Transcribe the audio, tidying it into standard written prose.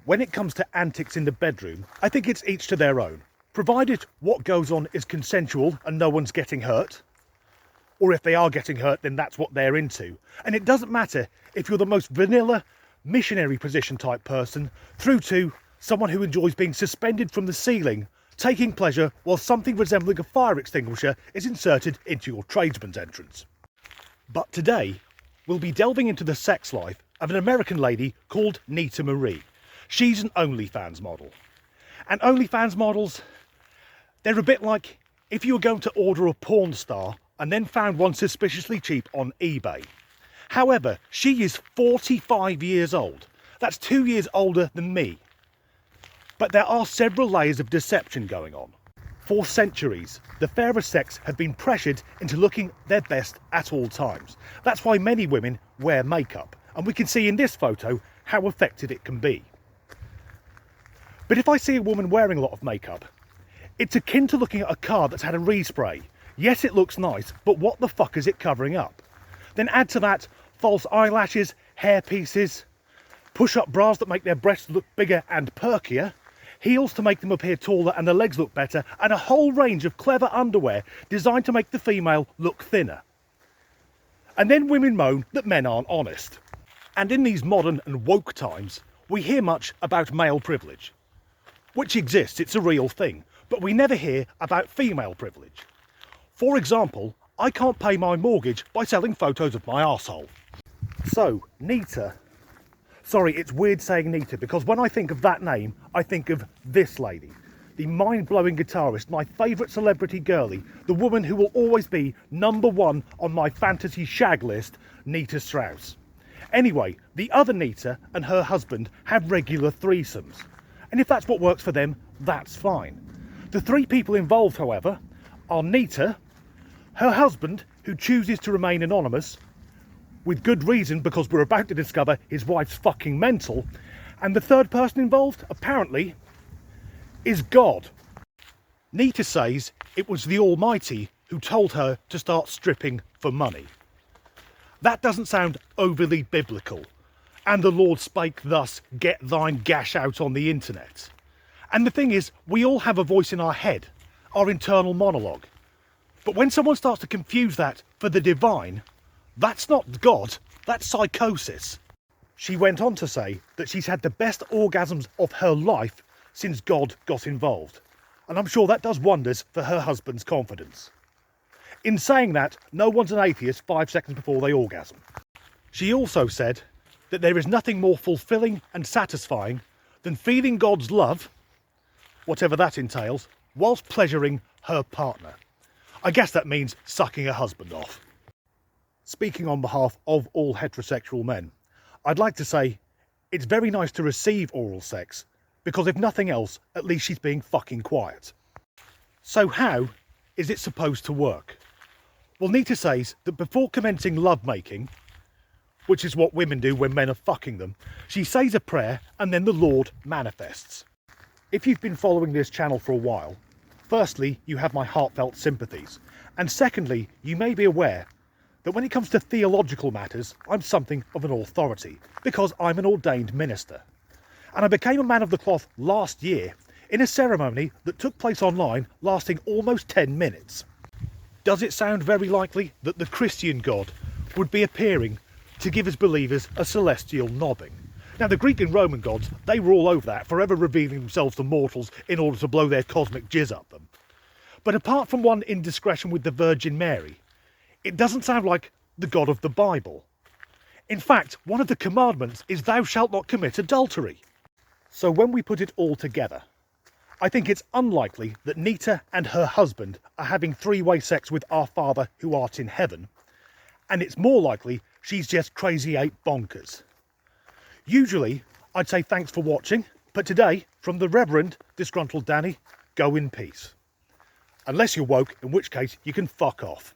When it comes to antics in the bedroom, I think it's each to their own, provided what goes on is consensual and no one's getting hurt. Or if they are getting hurt, then that's what they're into. And it doesn't matter if you're the most vanilla, missionary position type person, through to someone who enjoys being suspended from the ceiling, taking pleasure while something resembling a fire extinguisher is inserted into your tradesman's entrance. But today, we'll be delving into the sex life of an American lady called Nita Marie. She's an OnlyFans model. And OnlyFans models, they're a bit like if you were going to order a porn star and then found one suspiciously cheap on eBay. However, she is 45 years old. That's 2 years older than me. But there are several layers of deception going on. For centuries, the fairer sex have been pressured into looking their best at all times. That's why many women wear makeup, and we can see in this photo how effective it can be. But if I see a woman wearing a lot of makeup, it's akin to looking at a car that's had a respray. Yes, it looks nice, but what the fuck is it covering up? Then add to that false eyelashes, hair pieces, push-up bras that make their breasts look bigger and perkier, heels to make them appear taller and the legs look better, and a whole range of clever underwear designed to make the female look thinner. And then women moan that men aren't honest. And in these modern and woke times, we hear much about male privilege, which exists, it's a real thing, but we never hear about female privilege. For example, I can't pay my mortgage by selling photos of my arsehole. So, Nita. Sorry, it's weird saying Nita because when I think of that name, I think of this lady. The mind-blowing guitarist, my favourite celebrity girlie, the woman who will always be #1 on my fantasy shag list, Nita Strauss. Anyway, the other Nita and her husband have regular threesomes. And if that's what works for them, that's fine. The three people involved, however, are Nita, her husband, who chooses to remain anonymous, with good reason because we're about to discover his wife's fucking mental, and the third person involved, apparently, is God. Nita says it was the Almighty who told her to start stripping for money. That doesn't sound overly biblical. And the Lord spake thus, get thine gash out on the internet. And the thing is, we all have a voice in our head, our internal monologue. But when someone starts to confuse that for the divine, that's not God, that's psychosis. She went on to say that she's had the best orgasms of her life since God got involved. And I'm sure that does wonders for her husband's confidence. In saying that, no one's an atheist 5 seconds before they orgasm. She also said that there is nothing more fulfilling and satisfying than feeling God's love, whatever that entails, whilst pleasuring her partner. I guess that means sucking her husband off. Speaking on behalf of all heterosexual men, I'd like to say it's very nice to receive oral sex, because if nothing else, at least she's being fucking quiet. So how is it supposed to work? Well, Nita says that before commencing lovemaking, which is what women do when men are fucking them, she says a prayer and then the Lord manifests. If you've been following this channel for a while, firstly, you have my heartfelt sympathies, and secondly, you may be aware that when it comes to theological matters, I'm something of an authority, because I'm an ordained minister. And I became a man of the cloth last year in a ceremony that took place online lasting almost 10 minutes. Does it sound very likely that the Christian God would be appearing to give his believers a celestial nobbing? Now, the Greek and Roman gods, they were all over that, forever revealing themselves to mortals in order to blow their cosmic jizz up them. But apart from one indiscretion with the Virgin Mary, it doesn't sound like the God of the Bible. In fact, one of the commandments is thou shalt not commit adultery. So when we put it all together, I think it's unlikely that Nita and her husband are having three-way sex with our Father who art in heaven, and it's more likely she's just crazy ape bonkers. Usually, I'd say thanks for watching, but today, from the Reverend Disgruntled Danny, go in peace. Unless you're woke, in which case you can fuck off.